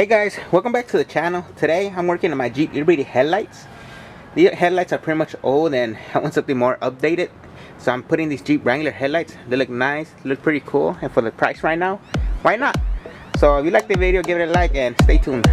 Hey guys, welcome back to the channel. Today I'm working on my Jeep Liberty headlights. The headlights are pretty much old and I want something more updated. So I'm putting these Jeep Wrangler headlights. They look nice, they look pretty cool, and for the price right now, why not? So if you like the video, give it a like and stay tuned.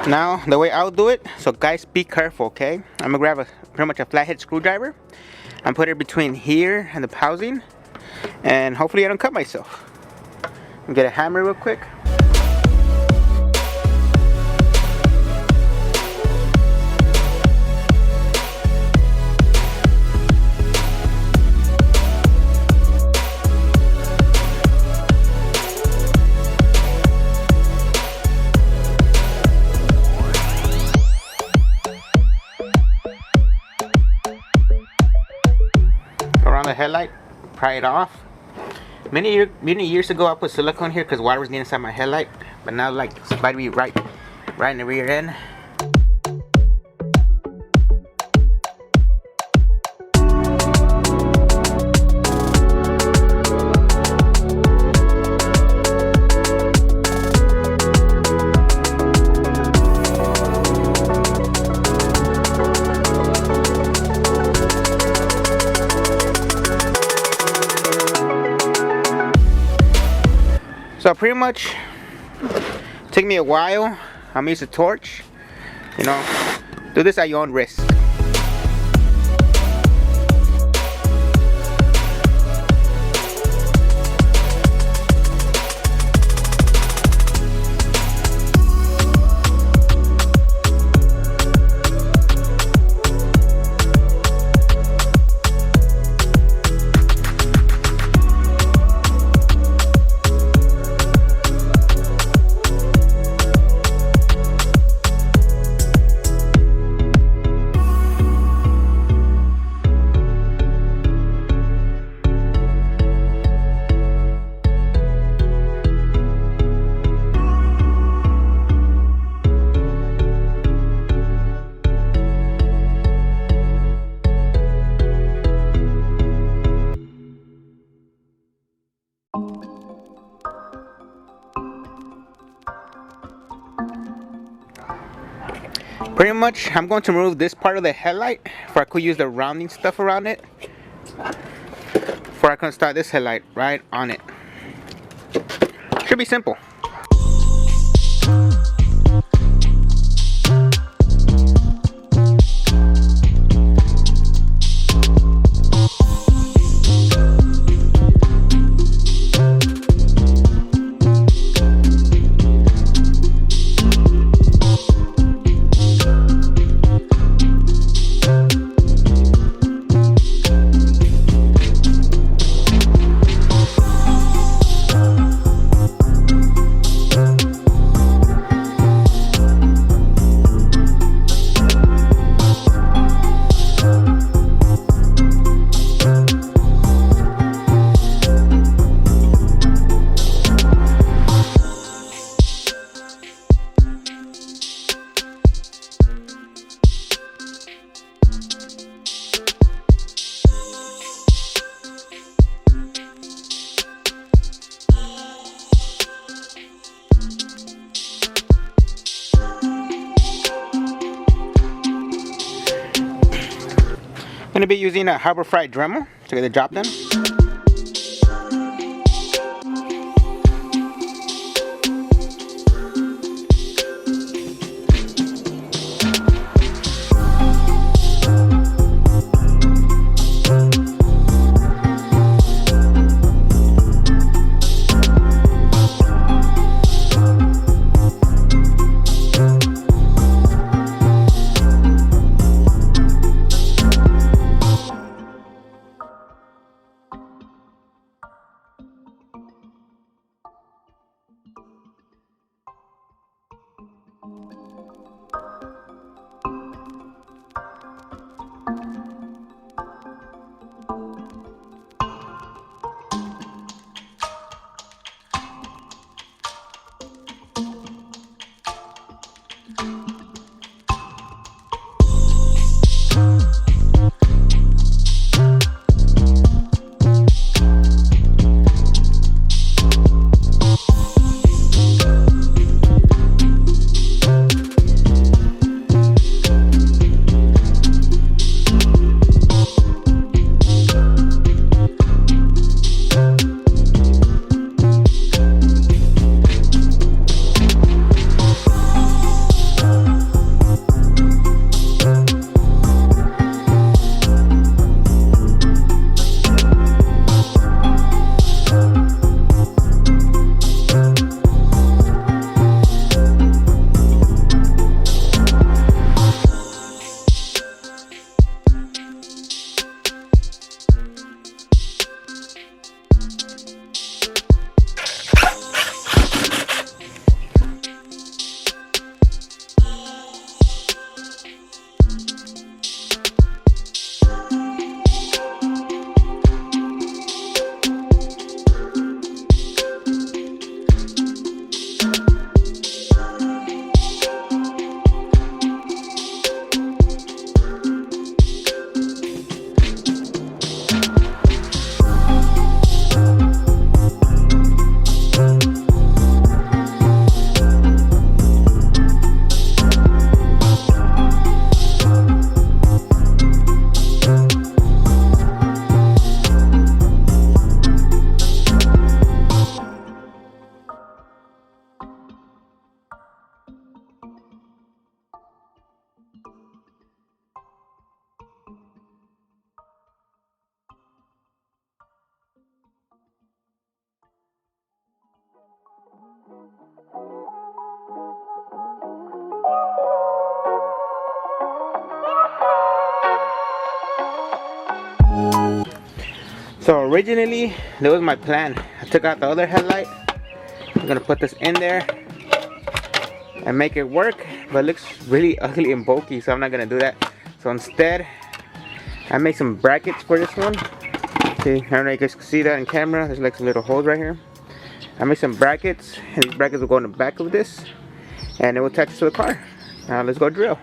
Now the way I'll do it, so guys, be careful, okay? I'm gonna grab pretty much a flathead screwdriver and put it between here and the housing, and hopefully I don't cut myself. And get a hammer real quick. Around the headlight, pry it off. Many years ago I put silicone here because water was getting inside my headlight, but now like it's about to be right in the rear end. So pretty much take me a while. I'm gonna use a torch. You know, do this at your own risk. Pretty much, I'm going to remove this part of the headlight before I could use the rounding stuff around it. Before I can start this headlight right on it. Should be simple. I'm going to be using a Harbor Freight Dremel to get the job done. So originally, that was my plan. I took out the other headlight. I'm gonna put this in there and make it work, but it looks really ugly and bulky, so I'm not gonna do that. So instead, I made some brackets for this one. See, I don't know if you guys can see that in camera. There's like some little holes right here. I made some brackets, and these brackets will go in the back of this, and it will attach to the car. Now let's go drill.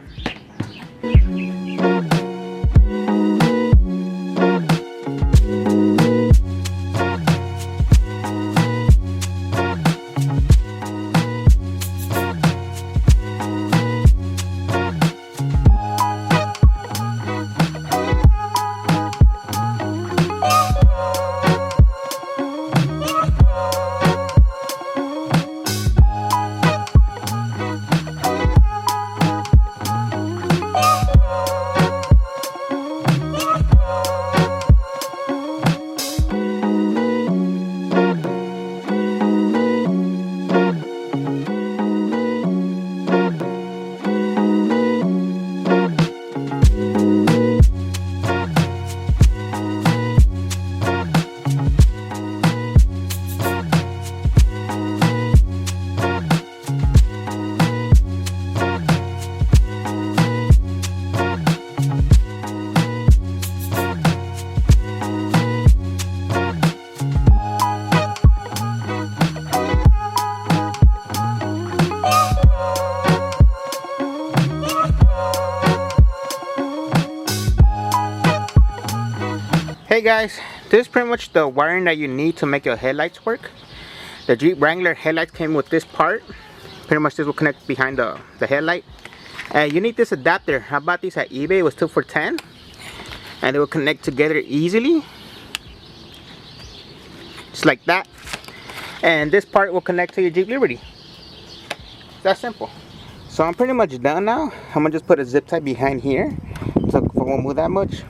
Hey guys, this is pretty much the wiring that you need to make your headlights work. The Jeep Wrangler headlights came with this part. Pretty much this will connect behind the headlight. And you need this adapter. I bought these at eBay. It was 2 for $10. And they will connect together easily. Just like that. And this part will connect to your Jeep Liberty. It's that simple. So I'm pretty much done now. I'm gonna just put a zip tie behind here, so it won't move that much.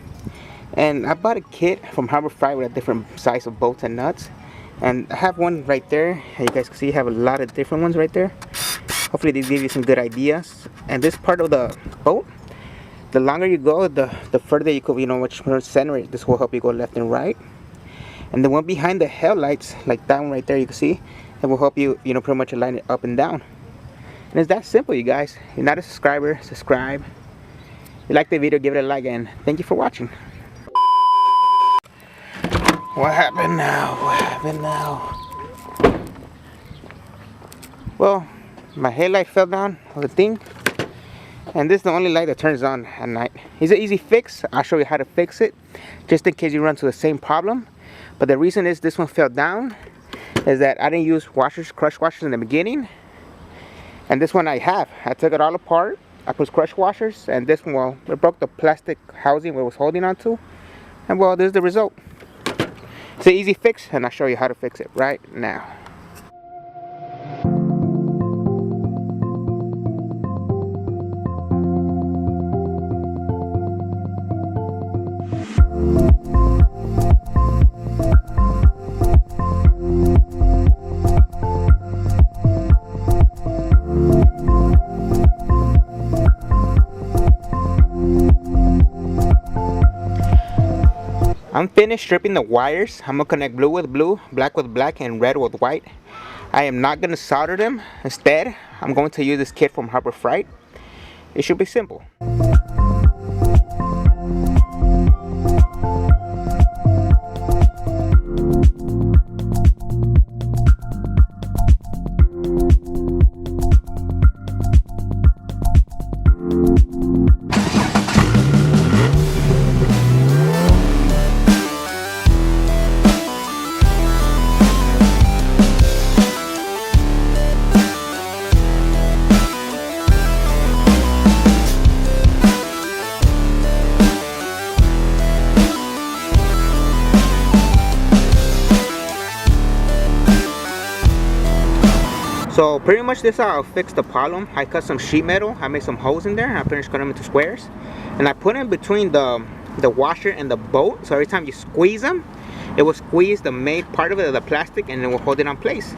And I bought a kit from Harbor Freight with a different size of bolts and nuts. And I have one right there. As you guys can see, I have a lot of different ones right there. Hopefully these give you some good ideas. And this part of the bolt, the longer you go, the further you go, which center. This will help you go left and right. And the one behind the headlights, like that one right there, you can see, it will help you, pretty much align it up and down. And it's that simple, you guys. If you're not a subscriber, subscribe. If you like the video, give it a like, and thank you for watching. What happened now? What happened now? Well, my headlight fell down on the thing, and this is the only light that turns on at night. It's an easy fix. I'll show you how to fix it, just in case you run into the same problem. But the reason is this one fell down is that I didn't use washers, crush washers in the beginning, and this one I have. I took it all apart. I put crush washers, and this one, well, it broke the plastic housing where it was holding on to, and well, this is the result. It's an easy fix, and I'll show you how to fix it right now. I'm finished stripping the wires. I'm gonna connect blue with blue, black with black, and red with white. I am not gonna solder them. Instead, I'm going to use this kit from Harbor Freight. It should be simple. So pretty much this is how I fixed the problem. I cut some sheet metal, I made some holes in there, I finished cutting them into squares, and I put in between the washer and the bolt, so every time you squeeze them, it will squeeze the main part of it, the plastic, and it will hold it on place.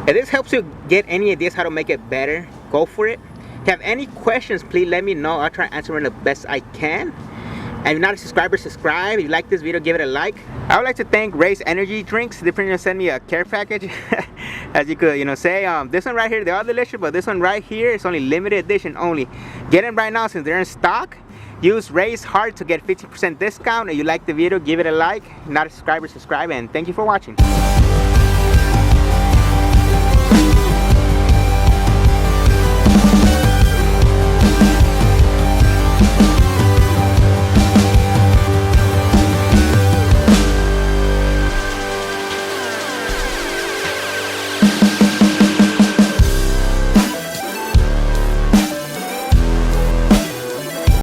If this helps you get any ideas how to make it better, go for it. If you have any questions, please let me know. I'll try answering the best I can. And if you're not a subscriber, subscribe. If you like this video, give it a like. I would like to thank Race Energy Drinks. They're going to send me a care package. As you could, say, this one right here, they are delicious, but this one right here is only limited edition only. Get them right now since they're in stock. Use Race Heart to get 50% discount. If you like the video, give it a like. If you're not a subscriber, subscribe, and thank you for watching.